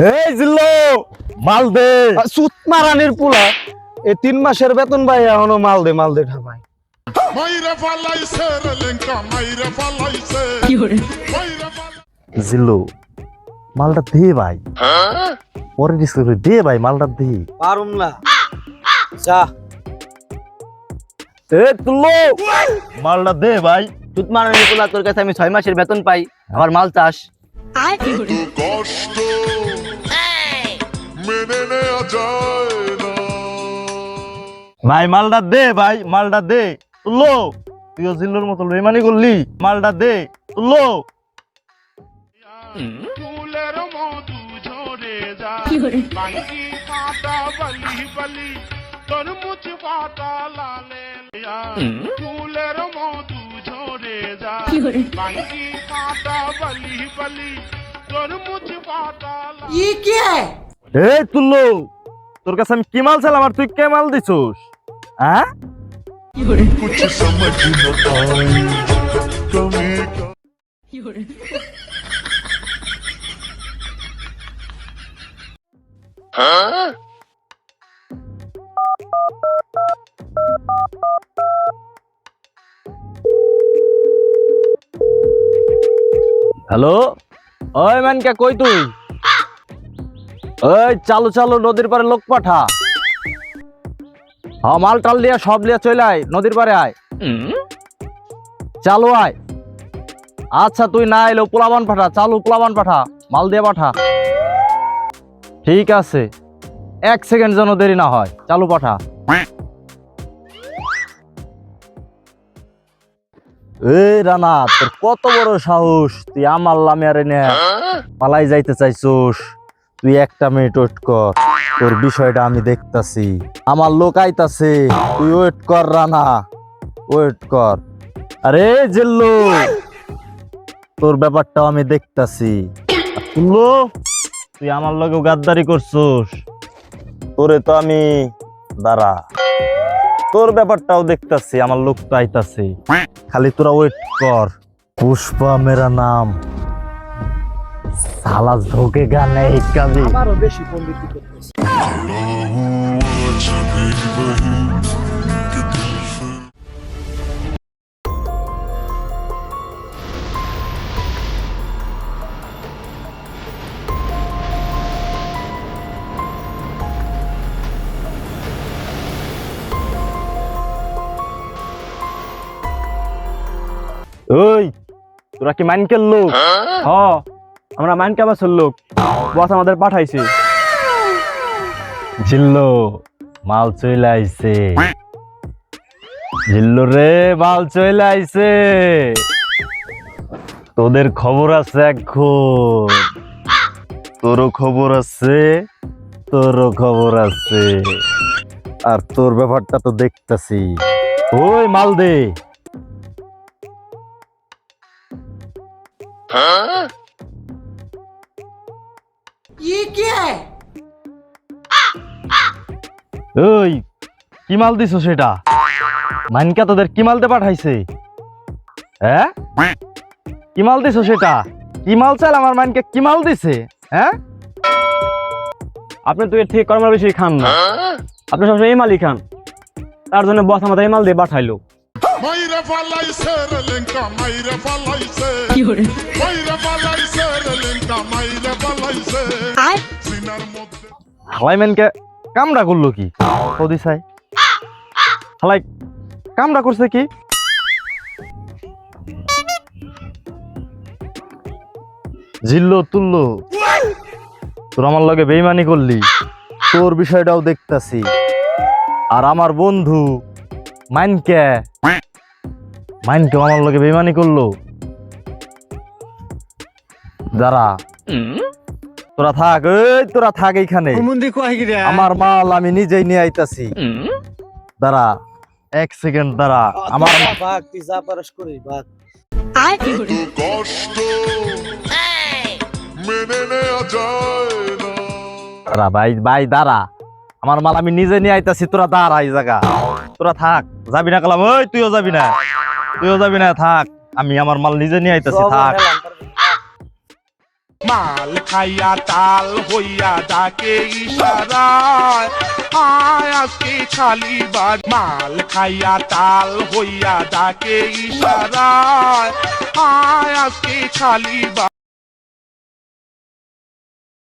এই জিল্লো মাল দে সুতমা রানীর পোলা এই 3 মাসের বেতন ভাই এখনো মাল দে ঠাপাই জিল্লো মালটা দে ভাই পরে ডিসকাস দে ভাই মালটা দে পারুম না যা এ তুল্লো মালটা দে ভাই সুতমা রানীর পোলা তোর কাছে আমি 6 মাসের বেতন পাই আমার মাল চাস কষ্ট মেনে নেওয়া যায় না। ভাই মালটা দে ভাই মালটা দে তুল্লো তুইও জিল্লোর মতো বেমানি করলি মালটা দে তুল্লো চুলের মধু ঝরে যায় বাঙ্গি পাতা বলি বলি তরমুজ পাতা লালে চুলের মধু ঝরে যায় বাঙ্গি পাতা বলি বলি তরমুজ পাতা এ তুল্লো তোর কাছে আমি কি মাল চাইলাম আর তুই কে মাল দিছস হ্যাঁ कुछ समझ न आई कमी का হ্যালো ওই মানকে কই তুই ওই চালু নদীর পারে লোক পাঠা হ্যাঁ মাল টাল দিয়া সব লিয়া চলে আয় নদীর পারে আয় চালু আয় আচ্ছা তুই না এলো পোলাবান পাঠা চালু পোলাবান পাঠা মাল দিয়ে পাঠা ঠিক আছে 1 সেকেন্ড যেন দেরি না হয় চালু পাঠা এই রানা তোর কত বড় সাহস তুই আমার লামিয়ারে নে পালাই যাইতে চাইছস তুই 1 মিনিট ওয়েট কর তোর বিষয়টা আমি দেখতাছি আমার লোক আইতাছে তুই ওয়েট কর রানা ওয়েট কর আরে জিল্লু তোর ব্যাপারটাও আমি দেখতাছি তুল্লো তুই আমার লগে গাদ্দারি করছস তোরে তো আমি দাঁড়া তোর ব্যাপারটাও দেখতাছি আমার লোক তো আইতাছে খালি তোরা ওয়েট কর পুষ্পা মেরা নাম সালা ঝোঁকেগা नहीं कभी আমারও বেশি পণ্ডিতি করতেছে छवि वही कि दिल से ওই তোরা কি মাইনকের লোক হ্যাঁ আমরা মাইনকে বাসের লোক বস আমাদের পাঠাইছে জিল্লো মাল চলে আইছে জিল্লো রে মাল চলে আইছে তোদের খবর আছে এখন তোরও খবর আছে তোরও খবর আছে আর তোর ব্যাপারটা তো দেখতাছি ওই মাল দে ওই কি মাল দিছো সেটা মাইনকা তোদের কি মালতে পাঠাইছে হ্যাঁ কি মাল দিছো সেটা কি মাল চাল আমার মাইনকে কি মাল দিছে হ্যাঁ আপনি তো এর থেকে কর্মার বেশি খান না আপনি সবসময় এই মালই খান তার জন্য বস আমাদের এই মাল দিয়ে পাঠাইলো মাইরা ফালাইছে রে লেঙ্কা মাইরা ফালাইছে মাইরা ফালাইছে রে লেঙ্কা মাইরা ফালাইছে সিনার মধ্যে হালাই মাইনকে কামড়া করলো কি সৌদি সাই হালাই কামড়া করছে কি জিল্লো তুললো তোর আমার লগে বেইমানি করলি তোর বিষয়টাও দেখতাছি আর আমার বন্ধু মাইনকে আমার লগে বেইমানি করলো যারা তোরা থাক এইখানে আমার মাল আমি নিজেই নিয়ে আইতাছি দাঁড়া 1 সেকেন্ড দাঁড়া আমার ভাগ তুই যা পারস করিস ভাগ কিন্তু কষ্ট মেনে নেওয়া যায় না। দাঁড়া ভাই দাঁড়া আমার মাল আমি নিজে নিয়ে আইতাছি, তোরা দাঁড়াই জায়গা, তোরা থাক, যাবি না কালাম, ওই তুইও যাবি না, থাক, আমি আমার মাল নিজে নিয়ে আইতাছি, থাক। মাল খাইয়া তাল হইয়া ডাকে ইশারায়, আয় আজকে খালি বাজ। মাল খাইয়া তাল হইয়া ডাকে ইশারায়, আয় আজকে খালি বাজ।